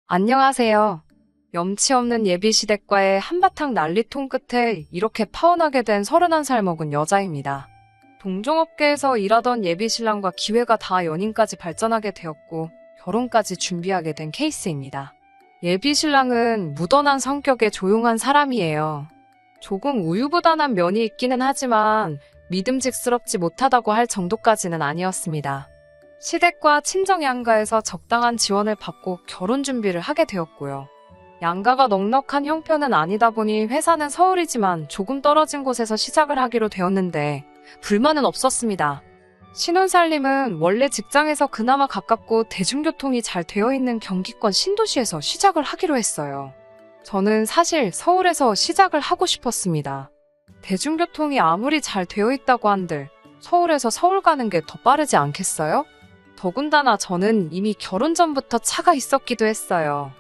안녕하세요. 염치 없는 예비시댁과의 한바탕 난리통 끝에 이렇게 파혼하게 된 31살 먹은 여자입니다. 동종업계에서 일하던 예비신랑과 기회가 닿아 연인까지 발전하게 되었고 결혼까지 준비하게 된 케이스입니다. 예비신랑은 무던한 성격의 조용한 사람이에요. 조금 우유부단한 면이 있기는 하지만 믿음직스럽지 못하다고 할 정도까지는 아니었습니다. 시댁과 친정 양가에서 적당한 지원을 받고 결혼 준비를 하게 되었고요. 양가가 넉넉한 형편은 아니다 보니 회사는 서울이지만 조금 떨어진 곳에서 시작을 하기로 되었는데 불만은 없었습니다. 신혼살림은 원래 직장에서 그나마 가깝고 대중교통이 잘 되어 있는 경기권 신도시에서 시작을 하기로 했어요. 저는 사실 서울에서 시작을 하고 싶었습니다. 대중교통이 아무리 잘 되어 있다고 한들 서울에서 서울 가는 게 더 빠르지 않겠어요? 더군다나 저는 이미 결혼 전부터 차가 있었기도 했어요.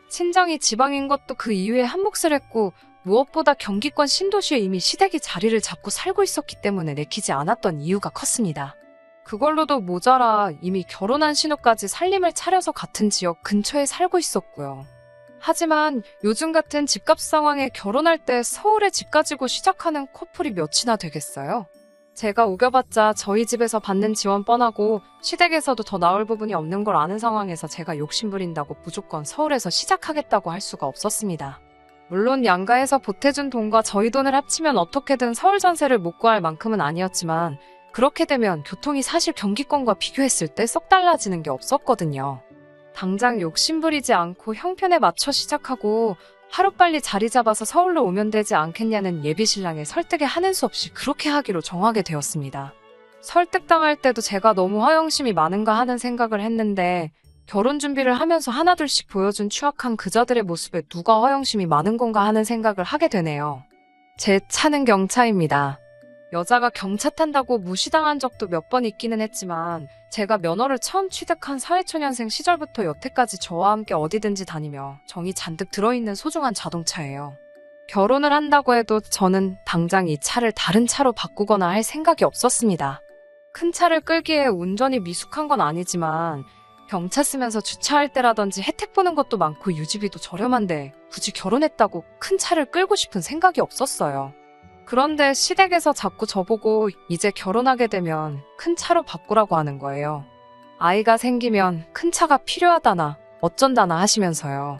친정이 지방인 것도 그 이유에 한몫을 했고 무엇보다 경기권 신도시에 이미 시댁이 자리를 잡고 살고 있었기 때문에 내키지 않았던 이유가 컸습니다. 그걸로도 모자라 이미 결혼한 신우까지 살림을 차려서 같은 지역 근처에 살고 있었고요. 하지만 요즘 같은 집값 상황에 결혼할 때 서울에 집 가지고 시작하는 커플이 몇이나 되겠어요? 제가 우겨봤자 저희 집에서 받는 지원 뻔하고 시댁에서도 더 나을 부분이 없는 걸 아는 상황에서 제가 욕심부린다고 무조건 서울에서 시작하겠다고 할 수가 없었습니다. 물론 양가에서 보태준 돈과 저희 돈을 합치면 어떻게든 서울 전세를 못 구할 만큼은 아니었지만 그렇게 되면 교통이 사실 경기권과 비교했을 때 썩 달라지는 게 없었거든요. 당장 욕심부리지 않고 형편에 맞춰 시작하고 하루빨리 자리 잡아서 서울로 오면 되지 않겠냐는 예비신랑의 설득에 하는 수 없이 그렇게 하기로 정하게 되었습니다. 설득당할 때도 제가 너무 허영심이 많은가 하는 생각을 했는데 결혼 준비를 하면서 하나둘씩 보여준 추악한 그자들의 모습에 누가 허영심이 많은 건가 하는 생각을 하게 되네요. 제 차는 경차입니다. 여자가 경차 탄다고 무시당한 적도 몇 번 있기는 했지만 제가 면허를 처음 취득한 사회초년생 시절부터 여태까지 저와 함께 어디든지 다니며 정이 잔뜩 들어있는 소중한 자동차예요. 결혼을 한다고 해도 저는 당장 이 차를 다른 차로 바꾸거나 할 생각이 없었습니다. 큰 차를 끌기에 운전이 미숙한 건 아니지만 경차 쓰면서 주차할 때라든지 혜택 보는 것도 많고 유지비도 저렴한데 굳이 결혼했다고 큰 차를 끌고 싶은 생각이 없었어요. 그런데 시댁에서 자꾸 저보고 이제 결혼하게 되면 큰 차로 바꾸라고 하는 거예요. 아이가 생기면 큰 차가 필요하다나 어쩐다나 하시면서요.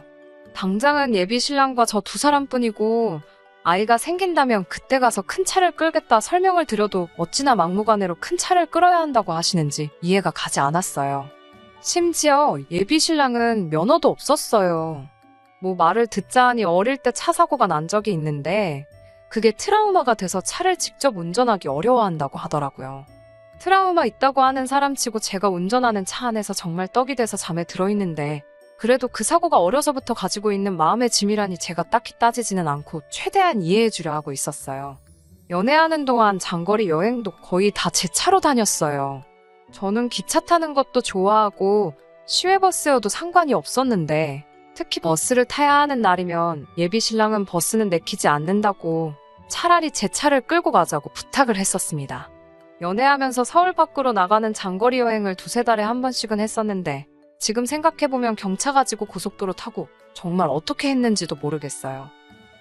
당장은 예비신랑과 저 두 사람뿐이고 아이가 생긴다면 그때 가서 큰 차를 끌겠다 설명을 드려도 어찌나 막무가내로 큰 차를 끌어야 한다고 하시는지 이해가 가지 않았어요. 심지어 예비신랑은 면허도 없었어요. 뭐 말을 듣자 하니 어릴 때 차 사고가 난 적이 있는데 그게 트라우마가 돼서 차를 직접 운전하기 어려워한다고 하더라고요. 트라우마 있다고 하는 사람치고 제가 운전하는 차 안에서 정말 떡이 돼서 잠에 들어있는데 그래도 그 사고가 어려서부터 가지고 있는 마음의 짐이라니 제가 딱히 따지지는 않고 최대한 이해해주려 하고 있었어요. 연애하는 동안 장거리 여행도 거의 다 제 차로 다녔어요. 저는 기차 타는 것도 좋아하고 시외버스여도 상관이 없었는데 특히 버스를 타야 하는 날이면 예비신랑은 버스는 내키지 않는다고 차라리 제 차를 끌고 가자고 부탁을 했었습니다. 연애하면서 서울 밖으로 나가는 장거리 여행을 두세 달에 한 번씩은 했었는데 지금 생각해보면 경차 가지고 고속도로 타고 정말 어떻게 했는지도 모르겠어요.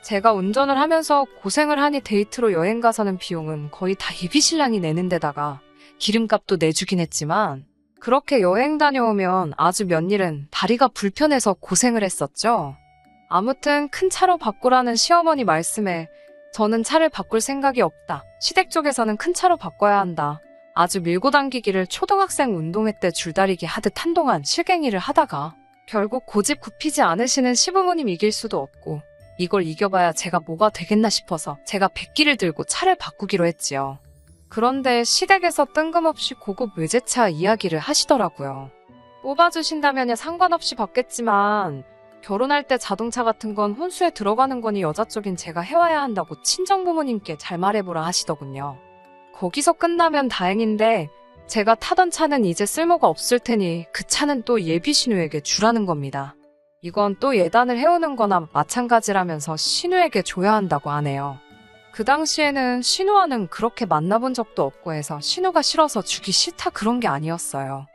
제가 운전을 하면서 고생을 하니 데이트로 여행 가서는 비용은 거의 다 예비신랑이 내는 데다가 기름값도 내주긴 했지만 그렇게 여행 다녀오면 아주 몇일은 다리가 불편해서 고생을 했었죠. 아무튼 큰 차로 바꾸라는 시어머니 말씀에 저는 차를 바꿀 생각이 없다. 시댁 쪽에서는 큰 차로 바꿔야 한다. 아주 밀고 당기기를 초등학생 운동회 때 줄다리기 하듯 한동안 실갱이를 하다가 결국 고집 굽히지 않으시는 시부모님 이길 수도 없고 이걸 이겨봐야 제가 뭐가 되겠나 싶어서 제가 백기를 들고 차를 바꾸기로 했지요. 그런데 시댁에서 뜬금없이 고급 외제차 이야기를 하시더라고요. 뽑아주신다면야 상관없이 받겠지만 결혼할 때 자동차 같은 건 혼수에 들어가는 거니 여자 쪽인 제가 해와야 한다고 친정부모님께 잘 말해보라 하시더군요. 거기서 끝나면 다행인데 제가 타던 차는 이제 쓸모가 없을 테니 그 차는 또 예비신우에게 주라는 겁니다. 이건 또 예단을 해오는 거나 마찬가지라면서 신우에게 줘야 한다고 하네요. 그 당시에는 신우와는 그렇게 만나본 적도 없고 해서 신우가 싫어서 주기 싫다 그런 게 아니었어요.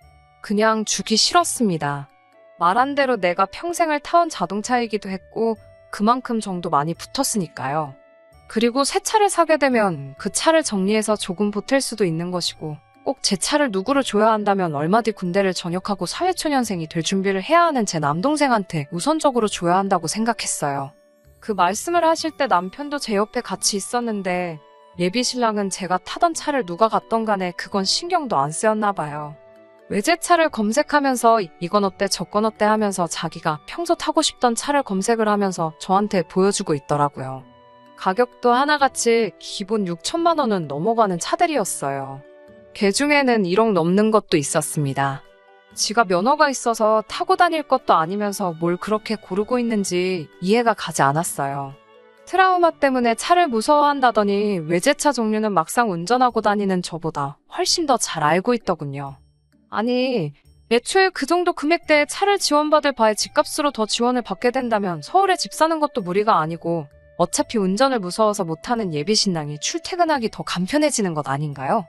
그냥 주기 싫었습니다. 말한 대로 내가 평생을 타온 자동차이기도 했고 그만큼 정도 많이 붙었으니까요. 그리고 새 차를 사게 되면 그 차를 정리해서 조금 보탤 수도 있는 것이고 꼭 제 차를 누구를 줘야 한다면 얼마 뒤 군대를 전역하고 사회초년생이 될 준비를 해야 하는 제 남동생한테 우선적으로 줘야 한다고 생각했어요. 그 말씀을 하실 때 남편도 제 옆에 같이 있었는데 예비 신랑은 제가 타던 차를 누가 갔던 간에 그건 신경도 안 쓰였나 봐요. 외제차를 검색하면서 이건 어때 저건 어때 하면서 자기가 평소 타고 싶던 차를 검색을 하면서 저한테 보여주고 있더라고요. 가격도 하나같이 기본 6천만 원은 넘어가는 차들이었어요. 개 중에는 1억 넘는 것도 있었습니다. 지가 면허가 있어서 타고 다닐 것도 아니면서 뭘 그렇게 고르고 있는지 이해가 가지 않았어요. 트라우마 때문에 차를 무서워한다더니 외제차 종류는 막상 운전하고 다니는 저보다 훨씬 더 잘 알고 있더군요. 아니, 애초에 그 정도 금액대에 차를 지원받을 바에 집값으로 더 지원을 받게 된다면 서울에 집 사는 것도 무리가 아니고 어차피 운전을 무서워서 못하는 예비신랑이 출퇴근하기 더 간편해지는 것 아닌가요?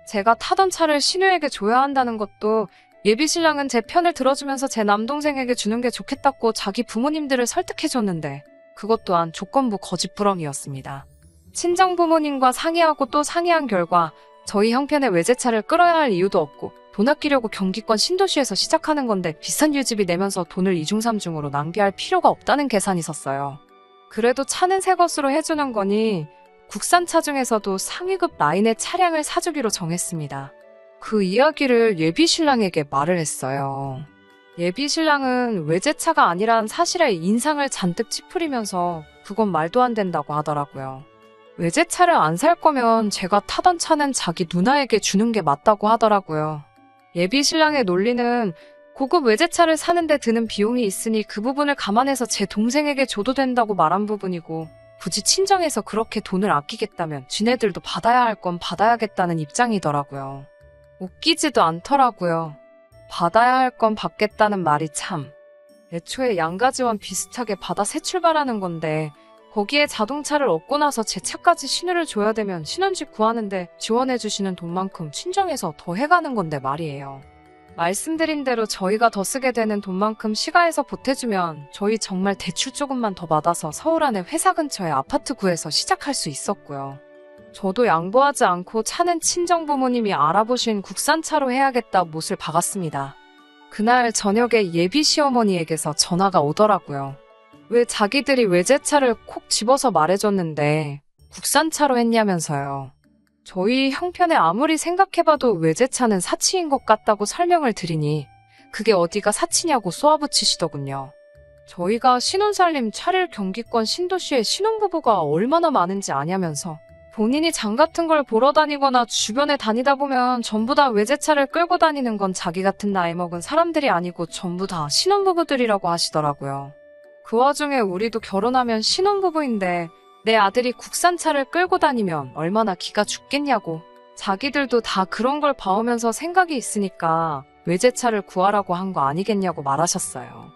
제가 타던 차를 신우에게 줘야 한다는 것도 예비신랑은 제 편을 들어주면서 제 남동생에게 주는 게 좋겠다고 자기 부모님들을 설득해줬는데 그것 또한 조건부 거짓부렁이었습니다. 친정부모님과 상의하고 또 상의한 결과 저희 형편에 외제차를 끌어야 할 이유도 없고 돈 아끼려고 경기권 신도시에서 시작하는 건데 비싼 유지비 내면서 돈을 이중삼중으로 낭비할 필요가 없다는 계산이 섰어요. 그래도 차는 새 것으로 해주는 거니 국산차 중에서도 상위급 라인의 차량을 사주기로 정했습니다. 그 이야기를 예비신랑에게 말을 했어요. 예비신랑은 외제차가 아니란 사실에 인상을 잔뜩 찌푸리면서 그건 말도 안 된다고 하더라고요. 외제차를 안 살 거면 제가 타던 차는 자기 누나에게 주는 게 맞다고 하더라고요. 예비신랑의 논리는 고급 외제차를 사는데 드는 비용이 있으니 그 부분을 감안해서 제 동생에게 줘도 된다고 말한 부분이고 굳이 친정에서 그렇게 돈을 아끼겠다면 지네들도 받아야 할 건 받아야겠다는 입장이더라고요. 웃기지도 않더라고요. 받아야 할 건 받겠다는 말이 참. 애초에 양가지와 비슷하게 받아 새 출발하는 건데 거기에 자동차를 얻고 나서 제 차까지 신우를 줘야 되면 신혼집 구하는데 지원해주시는 돈만큼 친정에서 더 해가는 건데 말이에요. 말씀드린 대로 저희가 더 쓰게 되는 돈만큼 시가에서 보태주면 저희 정말 대출 조금만 더 받아서 서울 안에 회사 근처에 아파트 구해서 시작할 수 있었고요. 저도 양보하지 않고 차는 친정부모님이 알아보신 국산차로 해야겠다 못을 박았습니다. 그날 저녁에 예비 시어머니에게서 전화가 오더라고요. 왜 자기들이 외제차를 콕 집어서 말해줬는데 국산차로 했냐면서요. 저희 형편에 아무리 생각해봐도 외제차는 사치인 것 같다고 설명을 드리니 그게 어디가 사치냐고 쏘아붙이시더군요. 저희가 신혼살림 차릴 경기권 신도시에 신혼부부가 얼마나 많은지 아냐면서 본인이 장 같은 걸 보러 다니거나 주변에 다니다 보면 전부 다 외제차를 끌고 다니는 건 자기 같은 나이 먹은 사람들이 아니고 전부 다 신혼부부들이라고 하시더라고요. 그 와중에 우리도 결혼하면 신혼부부인데 내 아들이 국산차를 끌고 다니면 얼마나 기가 죽겠냐고 자기들도 다 그런 걸 봐오면서 생각이 있으니까 외제차를 구하라고 한 거 아니겠냐고 말하셨어요.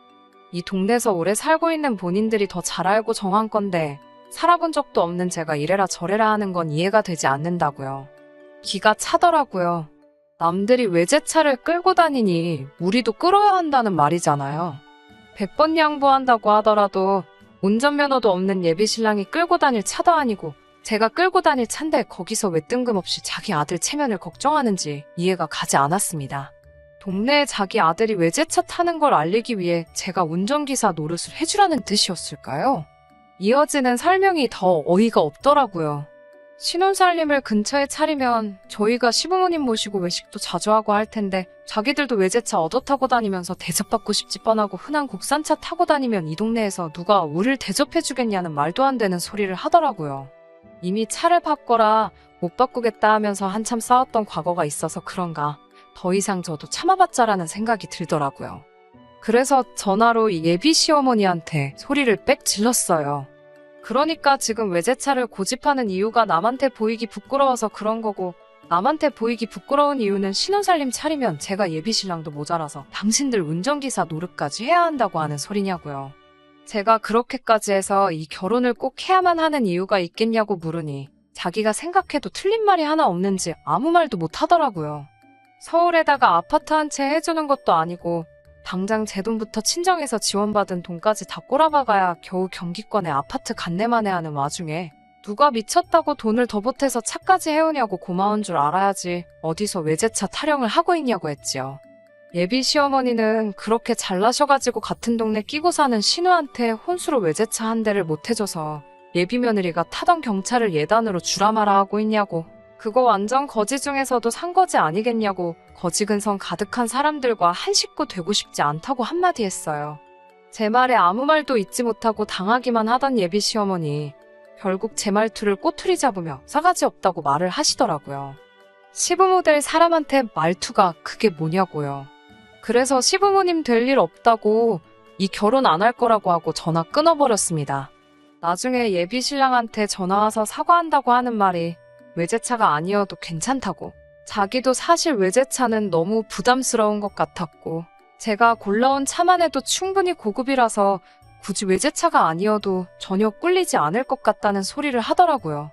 이 동네에서 오래 살고 있는 본인들이 더 잘 알고 정한 건데 살아본 적도 없는 제가 이래라 저래라 하는 건 이해가 되지 않는다고요. 기가 차더라고요. 남들이 외제차를 끌고 다니니 우리도 끌어야 한다는 말이잖아요. 100번 양보한다고 하더라도 운전면허도 없는 예비신랑이 끌고 다닐 차도 아니고 제가 끌고 다닐 차인데 거기서 왜 뜬금없이 자기 아들 체면을 걱정하는지 이해가 가지 않았습니다. 동네에 자기 아들이 외제차 타는 걸 알리기 위해 제가 운전기사 노릇을 해주라는 뜻이었을까요? 이어지는 설명이 더 어이가 없더라고요. 신혼살림을 근처에 차리면 저희가 시부모님 모시고 외식도 자주 하고 할 텐데 자기들도 외제차 얻어 타고 다니면서 대접받고 싶지 뻔하고 흔한 국산차 타고 다니면 이 동네에서 누가 우릴 대접해주겠냐는 말도 안 되는 소리를 하더라고요. 이미 차를 바꿔라 못 바꾸겠다 하면서 한참 싸웠던 과거가 있어서 그런가 더 이상 저도 참아봤자라는 생각이 들더라고요. 그래서 전화로 예비 시어머니한테 소리를 빽 질렀어요. 그러니까 지금 외제차를 고집하는 이유가 남한테 보이기 부끄러워서 그런 거고 남한테 보이기 부끄러운 이유는 신혼살림 차리면 제가 예비신랑도 모자라서 당신들 운전기사 노릇까지 해야 한다고 하는 소리냐고요. 제가 그렇게까지 해서 이 결혼을 꼭 해야만 하는 이유가 있겠냐고 물으니 자기가 생각해도 틀린 말이 하나 없는지 아무 말도 못 하더라고요. 서울에다가 아파트 한 채 해주는 것도 아니고 당장 제 돈부터 친정에서 지원받은 돈까지 다 꼬라박아야 겨우 경기권에 아파트 간내만에 하는 와중에 누가 미쳤다고 돈을 더 보태서 차까지 해오냐고 고마운 줄 알아야지 어디서 외제차 타령을 하고 있냐고 했지요. 예비 시어머니는 그렇게 잘나셔가지고 같은 동네 끼고 사는 신우한테 혼수로 외제차 한 대를 못 해줘서 예비 며느리가 타던 경차를 예단으로 주라 마라 하고 있냐고. 그거 완전 거지 중에서도 산거지 아니겠냐고 거지 근성 가득한 사람들과 한 식구 되고 싶지 않다고 한마디 했어요. 제 말에 아무 말도 잊지 못하고 당하기만 하던 예비 시어머니. 결국 제 말투를 꼬투리 잡으며 싸가지 없다고 말을 하시더라고요. 시부모 될 사람한테 말투가 그게 뭐냐고요. 그래서 시부모님 될 일 없다고 이 결혼 안 할 거라고 하고 전화 끊어버렸습니다. 나중에 예비 신랑한테 전화와서 사과한다고 하는 말이 외제차가 아니어도 괜찮다고. 자기도 사실 외제차는 너무 부담스러운 것 같았고 제가 골라온 차만 해도 충분히 고급이라서 굳이 외제차가 아니어도 전혀 꿀리지 않을 것 같다는 소리를 하더라고요.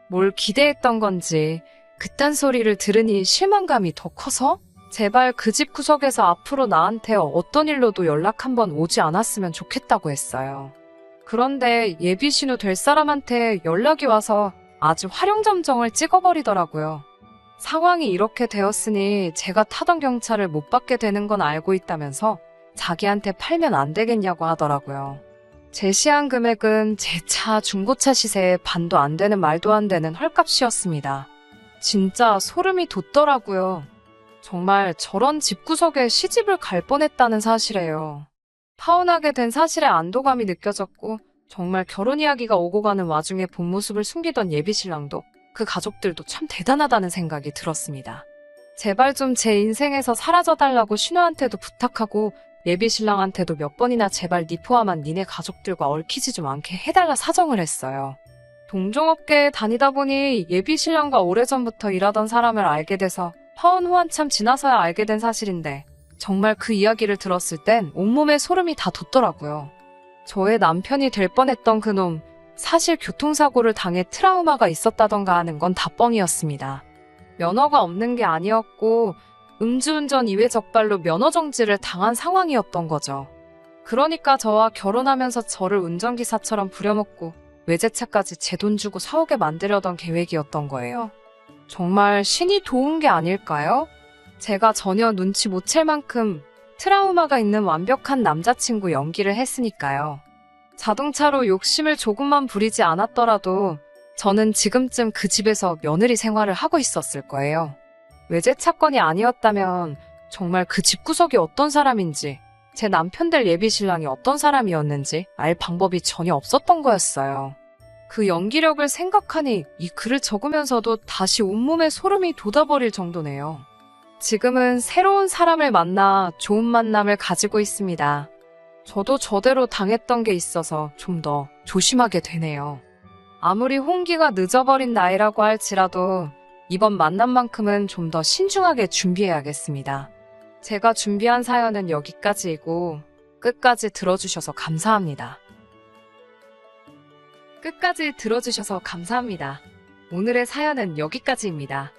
뭘 기대했던 건지 그딴 소리를 들으니 실망감이 더 커서 제발 그 집 구석에서 앞으로 나한테 어떤 일로도 연락 한번 오지 않았으면 좋겠다고 했어요. 그런데 예비 신우 될 사람한테 연락이 와서 아주 화룡점정을 찍어버리더라고요. 상황이 이렇게 되었으니 제가 타던 경차를 못 받게 되는 건 알고 있다면서 자기한테 팔면 안 되겠냐고 하더라고요. 제시한 금액은 제 차 중고차 시세의 반도 안 되는 말도 안 되는 헐값이었습니다. 진짜 소름이 돋더라고요. 정말 저런 집구석에 시집을 갈 뻔했다는 사실이에요. 파혼하게 된 사실에 안도감이 느껴졌고 정말 결혼 이야기가 오고 가는 와중에 본 모습을 숨기던 예비신랑도 그 가족들도 참 대단하다는 생각이 들었습니다. 제발 좀 제 인생에서 사라져달라고 신우한테도 부탁하고 예비신랑한테도 몇 번이나 제발 니 포함한 니네 가족들과 얽히지 좀 않게 해달라 사정을 했어요. 동종업계에 다니다 보니 예비신랑과 오래전부터 일하던 사람을 알게 돼서 파혼 후 한참 지나서야 알게 된 사실인데 정말 그 이야기를 들었을 땐 온몸에 소름이 다 돋더라고요. 저의 남편이 될 뻔했던 그놈, 사실 교통사고를 당해 트라우마가 있었다던가 하는 건 다 뻥이었습니다. 면허가 없는 게 아니었고 음주운전 이외 적발로 면허 정지를 당한 상황이었던 거죠. 그러니까 저와 결혼하면서 저를 운전기사처럼 부려먹고 외제차까지 제 돈 주고 사오게 만들려던 계획이었던 거예요. 정말 신이 도운 게 아닐까요? 제가 전혀 눈치 못 챌 만큼 트라우마가 있는 완벽한 남자친구 연기를 했으니까요. 자동차로 욕심을 조금만 부리지 않았더라도 저는 지금쯤 그 집에서 며느리 생활을 하고 있었을 거예요. 외제차건이 아니었다면 정말 그 집구석이 어떤 사람인지 제 남편 될 예비신랑이 어떤 사람이었는지 알 방법이 전혀 없었던 거였어요. 그 연기력을 생각하니 이 글을 적으면서도 다시 온몸에 소름이 돋아버릴 정도네요. 지금은 새로운 사람을 만나 좋은 만남을 가지고 있습니다. 저도 저대로 당했던 게 있어서 좀 더 조심하게 되네요. 아무리 홍기가 늦어버린 나이라고 할지라도 이번 만남만큼은 좀 더 신중하게 준비해야겠습니다. 제가 준비한 사연은 여기까지이고 끝까지 들어주셔서 감사합니다. 끝까지 들어주셔서 감사합니다. 오늘의 사연은 여기까지입니다.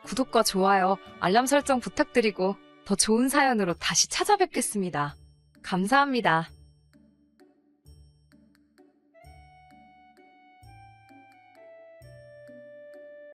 구독과 좋아요, 알람 설정 부탁드리고 더 좋은 사연으로 다시 찾아뵙겠습니다. 감사합니다.